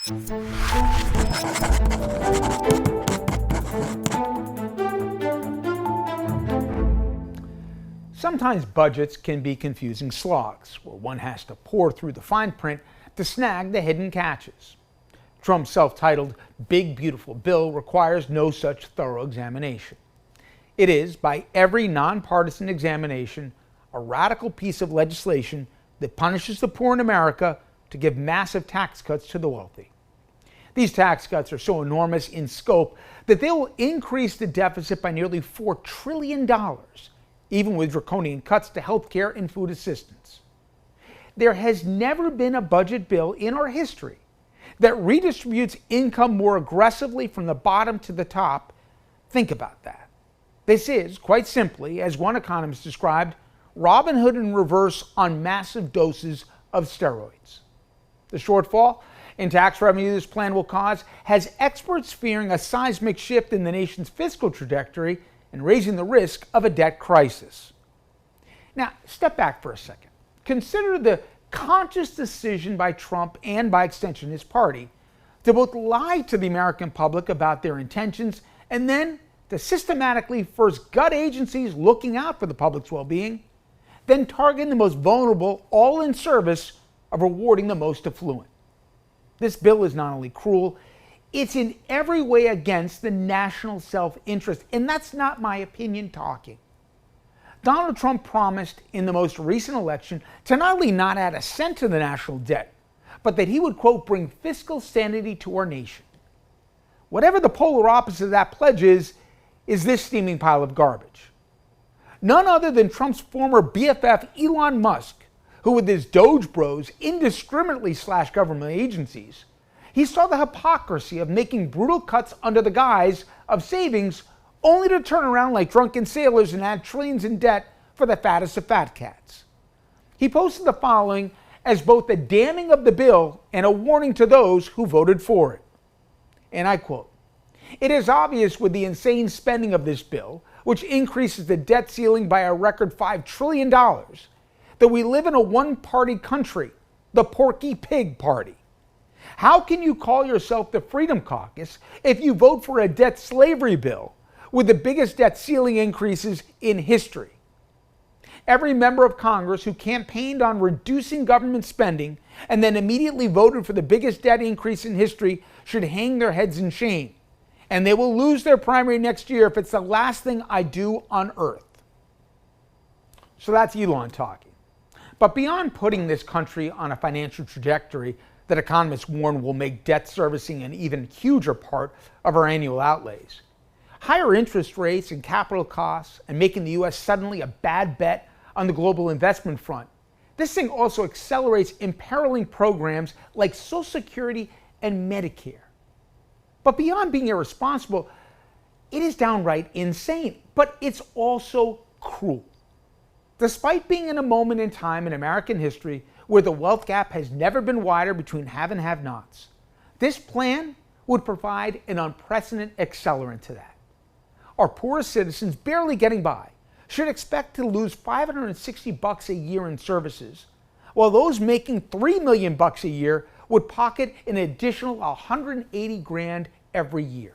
Sometimes budgets can be confusing slogs, where one has to pore through the fine print to snag the hidden catches. Trump's self-titled Big Beautiful Bill requires no such thorough examination. It is, by every nonpartisan examination, a radical piece of legislation that punishes the poor in America to give massive tax cuts to the wealthy. These tax cuts are so enormous in scope that they will increase the deficit by nearly $4 trillion, even with draconian cuts to health care and food assistance. There has never been a budget bill in our history that redistributes income more aggressively from the bottom to the top. Think about that. This is, quite simply, as one economist described, Robin Hood in reverse on massive doses of steroids. The shortfall in tax revenue this plan will cause has experts fearing a seismic shift in the nation's fiscal trajectory and raising the risk of a debt crisis. Now, step back for a second. Consider the conscious decision by Trump and, by extension, his party to both lie to the American public about their intentions and then to systematically first gut agencies looking out for the public's well-being, then target the most vulnerable, all in service of rewarding the most affluent. This bill is not only cruel, it's in every way against the national self-interest, and that's not my opinion talking. Donald Trump promised in the most recent election to not only not add a cent to the national debt, but that he would, quote, bring fiscal sanity to our nation. Whatever the polar opposite of that pledge is this steaming pile of garbage. None other than Trump's former BFF Elon Musk, who with his Doge bros indiscriminately slashed government agencies, he saw the hypocrisy of making brutal cuts under the guise of savings only to turn around like drunken sailors and add trillions in debt for the fattest of fat cats. He posted the following as both a damning of the bill and a warning to those who voted for it. And I quote, "It is obvious with the insane spending of this bill, which increases the debt ceiling by a record $5 trillion, that we live in a one-party country, the Porky Pig Party. How can you call yourself the Freedom Caucus if you vote for a debt slavery bill with the biggest debt ceiling increases in history? Every member of Congress who campaigned on reducing government spending and then immediately voted for the biggest debt increase in history should hang their heads in shame. And they will lose their primary next year if it's the last thing I do on earth." So that's Elon talking. But beyond putting this country on a financial trajectory that economists warn will make debt servicing an even huger part of our annual outlays, higher interest rates and capital costs, and making the U.S. suddenly a bad bet on the global investment front, this thing also accelerates imperiling programs like Social Security and Medicare. But beyond being irresponsible, it is downright insane, but it's also cruel. Despite being in a moment in time in American history where the wealth gap has never been wider between have and have-nots, this plan would provide an unprecedented accelerant to that. Our poorest citizens, barely getting by, should expect to lose $560 a year in services, while those making $3 million a year would pocket an additional $180,000 every year.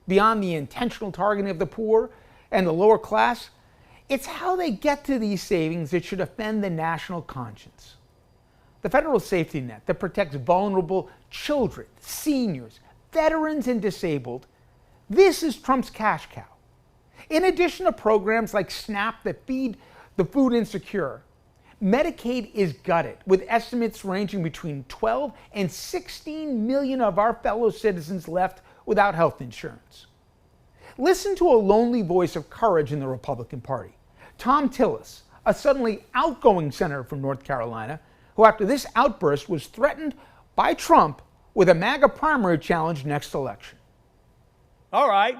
Beyond the intentional targeting of the poor and the lower class, it's how they get to these savings that should offend the national conscience. The federal safety net that protects vulnerable children, seniors, veterans, and disabled, this is Trump's cash cow. In addition to programs like SNAP that feed the food insecure, Medicaid is gutted, with estimates ranging between 12 and 16 million of our fellow citizens left without health insurance. Listen to a lonely voice of courage in the Republican Party. Tom Tillis, a suddenly outgoing senator from North Carolina, who after this outburst was threatened by Trump with a MAGA primary challenge next election. All right,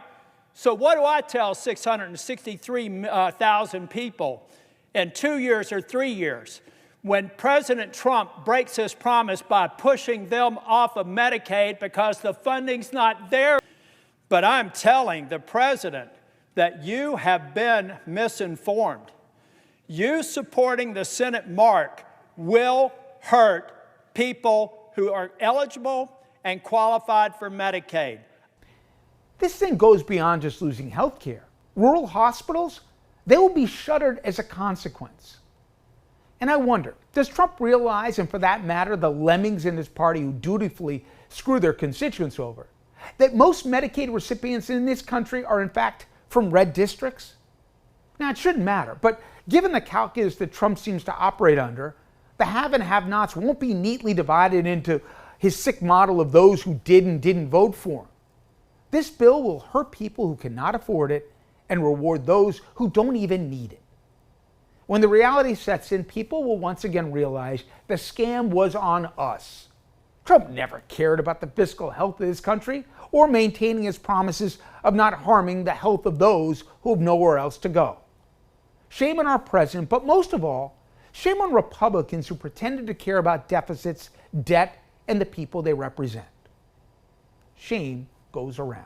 so what do I tell 663,000 people in 2 years or 3 years when President Trump breaks his promise by pushing them off of Medicaid because the funding's not there? But I'm telling the president that you have been misinformed. You supporting the Senate mark will hurt people who are eligible and qualified for Medicaid. This thing goes beyond just losing health care. Rural hospitals, they will be shuttered as a consequence. And I wonder, does Trump realize, and for that matter, the lemmings in his party who dutifully screw their constituents over, that most Medicaid recipients in this country are in fact from red districts? Now, it shouldn't matter, but given the calculus that Trump seems to operate under, the have and have-nots won't be neatly divided into his sick model of those who did and didn't vote for him. This bill will hurt people who cannot afford it and reward those who don't even need it. When the reality sets in, people will once again realize the scam was on us. Trump never cared about the fiscal health of this country or maintaining his promises of not harming the health of those who have nowhere else to go. Shame on our president, but most of all, shame on Republicans who pretended to care about deficits, debt, and the people they represent. Shame goes around.